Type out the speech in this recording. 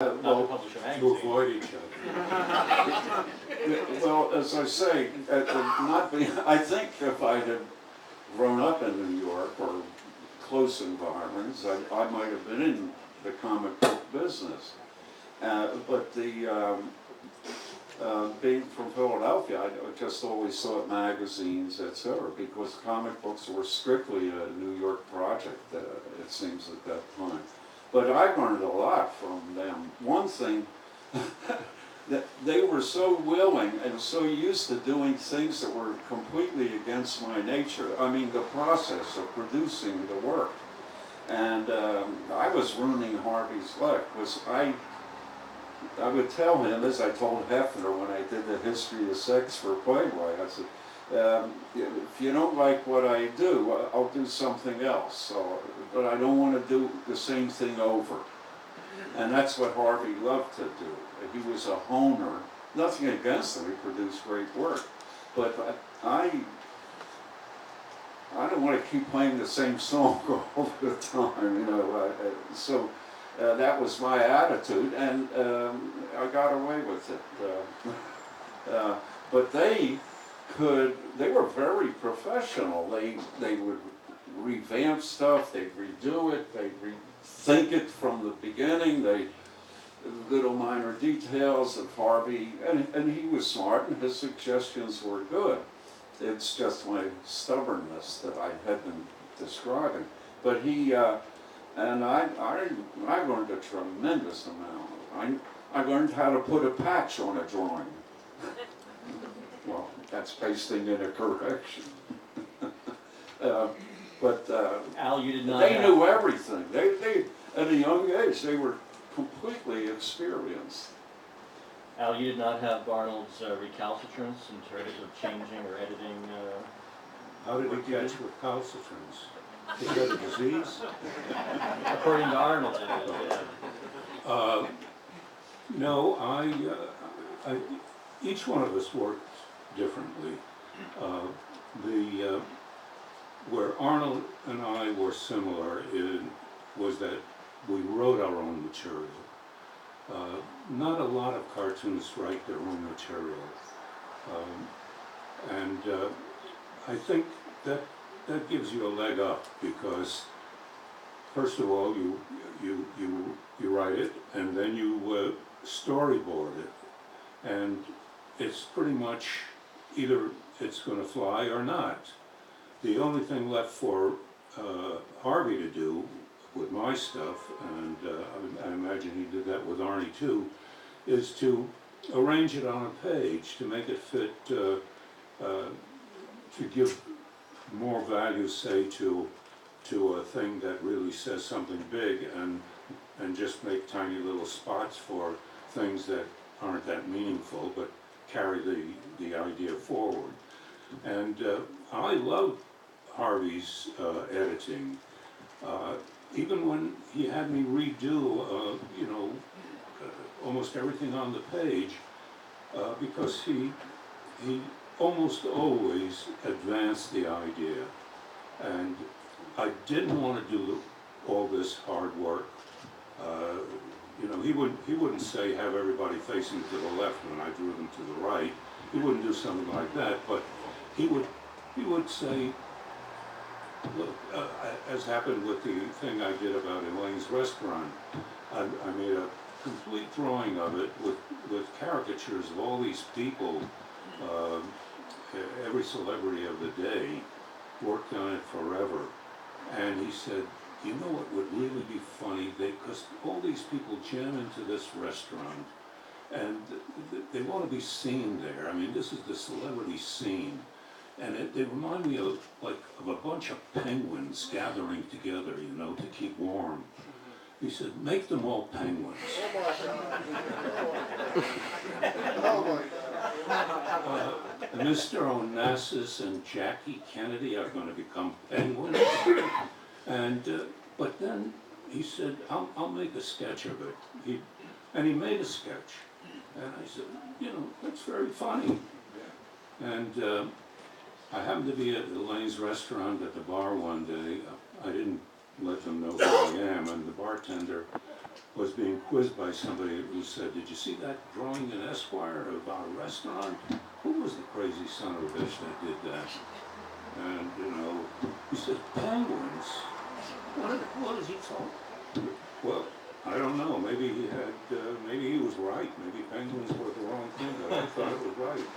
Well, to avoid each other. Well, as I say, not being, I think if I had grown up in New York or close environments, I might have been in the comic book business. But being from Philadelphia, I just always thought magazines, etc., because comic books were strictly a New York project, it seems at that time. But I learned a lot from them. One thing, that they were so willing and so used to doing things that were completely against my nature. I mean, the process of producing the work. And I was ruining Harvey's life. I would tell him, as I told Hefner when I did the history of sex for Playboy, I said, if you don't like what I do, I'll do something else. So, but I don't want to do the same thing over. And that's what Harvey loved to do. He was a honer. Nothing against him, he produced great work. But I don't want to keep playing the same song all the time, you know. So that was my attitude, and I got away with it. But they were very professional. They would revamp stuff, they'd redo it, they'd rethink it from the beginning, little minor details of Harvey, and he was smart and his suggestions were good. It's just my stubbornness that I had been describing. But he, and I learned a tremendous amount. I learned how to put a patch on a drawing. Well, that's pasting in a correction. But Al, you did not. They knew everything. They at a young age they were completely experienced. Al, you did not have Arnold's recalcitrance in terms of changing or editing. How did he get recalcitrance? He got a disease? According to Arnold, it is. No, each one of us worked differently. Where Arnold and I were similar was that we wrote our own material. Not a lot of cartoonists write their own material, and I think that gives you a leg up because, first of all, you write it and then you storyboard it, and it's pretty much either it's going to fly or not. The only thing left for Harvey to do with my stuff, and I imagine he did that with Arnie too, is to arrange it on a page to make it fit, to give more value, say, to a thing that really says something big, and just make tiny little spots for things that aren't that meaningful but carry the idea forward. And I love Harvey's editing. Even when he had me redo, almost everything on the page, because he almost always advanced the idea, and I didn't want to do all this hard work. He wouldn't say have everybody facing to the left when I drew them to the right. He wouldn't do something like that, but he would say, look, as happened with the thing I did about Elaine's restaurant, I made a complete drawing of it with caricatures of all these people, every celebrity of the day, worked on it forever. And he said, you know what would really be funny? Because all these people jam into this restaurant, and they want to be seen there. I mean, this is the celebrity scene. And they remind me of a bunch of penguins gathering together, to keep warm. He said, make them all penguins. Mr. Onassis and Jackie Kennedy are going to become penguins. And but then he said, I'll make a sketch of it. And he made a sketch. And I said, that's very funny. And I happened to be at Elaine's restaurant at the bar one day. I didn't let them know who I am, and the bartender was being quizzed by somebody who said, "Did you see that drawing in Esquire about a restaurant? Who was the crazy son of a bitch that did that?" And, you know, he said, "Penguins. What is he talking?" Well, I don't know, maybe he was right, maybe penguins were the wrong thing, but I thought it was right.